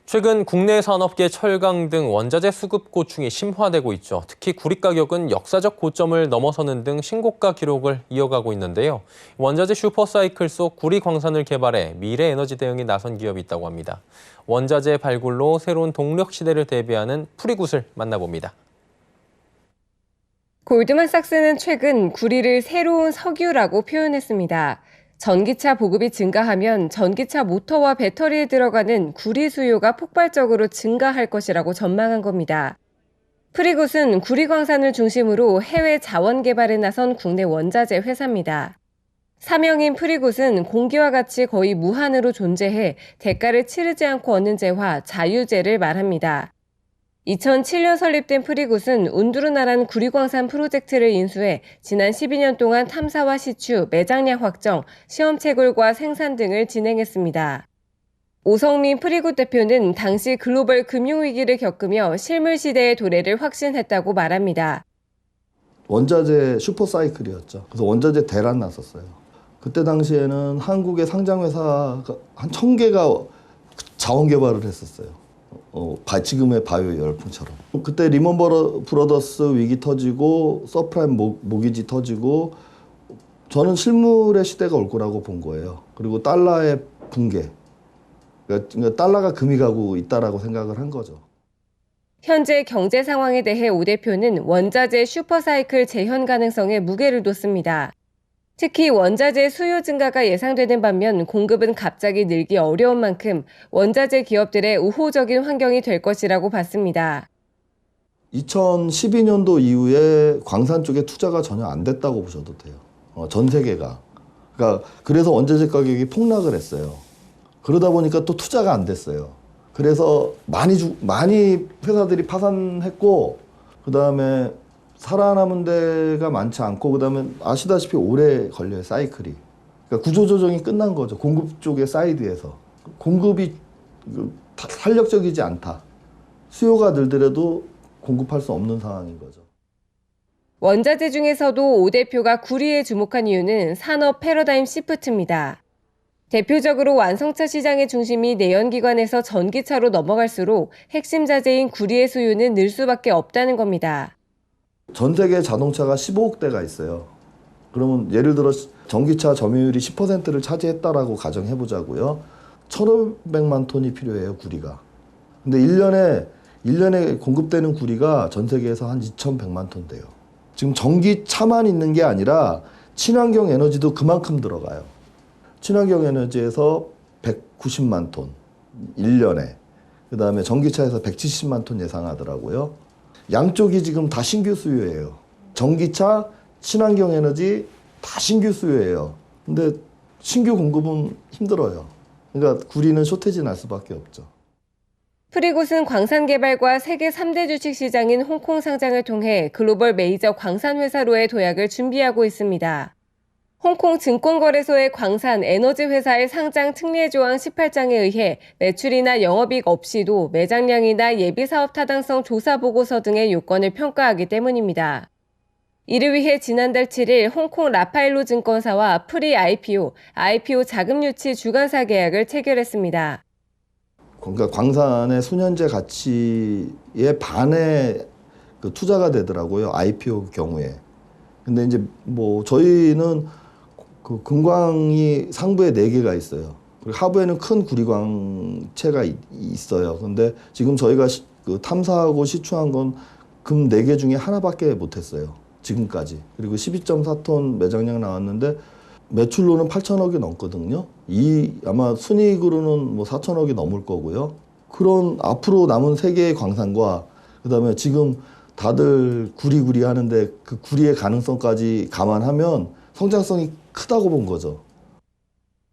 최근 국내 산업계 철강 등 원자재 수급 고충이 심화되고 있죠. 특히 구리 가격은 역사적 고점을 넘어서는 등 신고가 기록을 이어가고 있는데요. 원자재 슈퍼사이클 속 구리 광산을 개발해 미래 에너지 대응에 나선 기업이 있다고 합니다. 원자재 발굴로 새로운 동력 시대를 대비하는 프리굿을 만나봅니다. 골드만삭스는 최근 구리를 새로운 석유라고 표현했습니다. 전기차 보급이 증가하면 전기차 모터와 배터리에 들어가는 구리 수요가 폭발적으로 증가할 것이라고 전망한 겁니다. 프리굿은 구리 광산을 중심으로 해외 자원 개발에 나선 국내 원자재 회사입니다. 사명인 프리굿은 공기와 같이 거의 무한으로 존재해 대가를 치르지 않고 얻는 재화, 자유재를 말합니다. 2007년 설립된 프리굿은 운두루나란 구리광산 프로젝트를 인수해 지난 12년 동안 탐사와 시추, 매장량 확정, 시험 채굴과 생산 등을 진행했습니다. 오성민 프리굿 대표는 당시 글로벌 금융위기를 겪으며 실물 시대의 도래를 확신했다고 말합니다. 원자재 슈퍼사이클이었죠. 그래서 원자재 대란 났었어요. 그때 당시에는 한국의 상장회사가 한 1000개가 자원 개발을 했었어요. 지금의 바이오 열풍처럼. 그때 리먼 브러더스 위기 터지고 서프라임 모기지 터지고 저는 실물의 시대가 올 거라고 본 거예요. 그리고 달러의 붕괴. 그러니까 달러가 금이 가고 있다라고 생각을 한 거죠. 현재 경제 상황에 대해 오 대표는 원자재 슈퍼사이클 재현 가능성에 무게를 뒀습니다. 특히 원자재 수요 증가가 예상되는 반면 공급은 갑자기 늘기 어려운 만큼 원자재 기업들의 우호적인 환경이 될 것이라고 봤습니다. 2012년도 이후에 광산 쪽에 투자가 전혀 안 됐다고 보셔도 돼요. 전 세계가. 그래서 원자재 가격이 폭락을 했어요. 그러다 보니까 또 투자가 안 됐어요. 그래서 많이 회사들이 파산했고, 그 다음에 살아남은 데가 많지 않고, 그 다음에 아시다시피 오래 걸려요, 사이클이. 그러니까 구조조정이 끝난 거죠. 공급 쪽의 사이드에서. 공급이 탄력적이지 않다. 수요가 늘더라도 공급할 수 없는 상황인 거죠. 원자재 중에서도 오 대표가 구리에 주목한 이유는 산업 패러다임 시프트입니다. 대표적으로 완성차 시장의 중심이 내연기관에서 전기차로 넘어갈수록 핵심 자재인 구리의 수요는 늘 수밖에 없다는 겁니다. 전 세계 자동차가 15억 대가 있어요. 그러면 예를 들어 전기차 점유율이 10%를 차지했다라고 가정해 보자고요. 1,500만 톤이 필요해요, 구리가. 근데 1년에 공급되는 구리가 전 세계에서 한 2,100만 톤 돼요. 지금 전기차만 있는 게 아니라 친환경 에너지도 그만큼 들어가요. 친환경 에너지에서 190만 톤, 1년에. 그 다음에 전기차에서 170만 톤 예상하더라고요. 양쪽이 지금 다 신규 수요예요. 전기차, 친환경 에너지 다 신규 수요예요. 근데 신규 공급은 힘들어요. 그러니까 구리는 쇼티지 날 수밖에 없죠. 프리굿은 광산 개발과 세계 3대 주식 시장인 홍콩 상장을 통해 글로벌 메이저 광산 회사로의 도약을 준비하고 있습니다. 홍콩 증권거래소의 광산 에너지 회사의 상장 특례 조항 18장에 의해 매출이나 영업이익 없이도 매장량이나 예비사업 타당성 조사 보고서 등의 요건을 평가하기 때문입니다. 이를 위해 지난달 7일 홍콩 라파엘로 증권사와 프리 IPO 자금 유치 주관사 계약을 체결했습니다. 그러니까 광산의 수년제 가치의 반의 투자가 되더라고요. IPO 경우에. 근데 이제 저희는 그 금광이 상부에 4개가 있어요. 그리고 하부에는 큰 구리광채가 있어요. 근데 지금 저희가 탐사하고 시추한 건 금 4개 중에 하나밖에 못했어요. 지금까지. 그리고 12.4톤 매장량 나왔는데 매출로는 8천억이 넘거든요. 아마 순이익으로는 4천억이 넘을 거고요. 그런 앞으로 남은 3개의 광산과 그다음에 지금 다들 구리 하는데 그 구리의 가능성까지 감안하면 성장성이 크다고 본 거죠.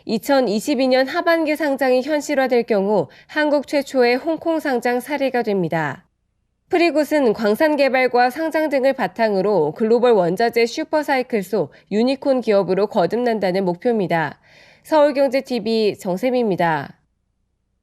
2022년 하반기 상장이 현실화될 경우 한국 최초의 홍콩 상장 사례가 됩니다. 프리굿은 광산 개발과 상장 등을 바탕으로 글로벌 원자재 슈퍼사이클 속 유니콘 기업으로 거듭난다는 목표입니다. 서울경제TV 정세미입니다.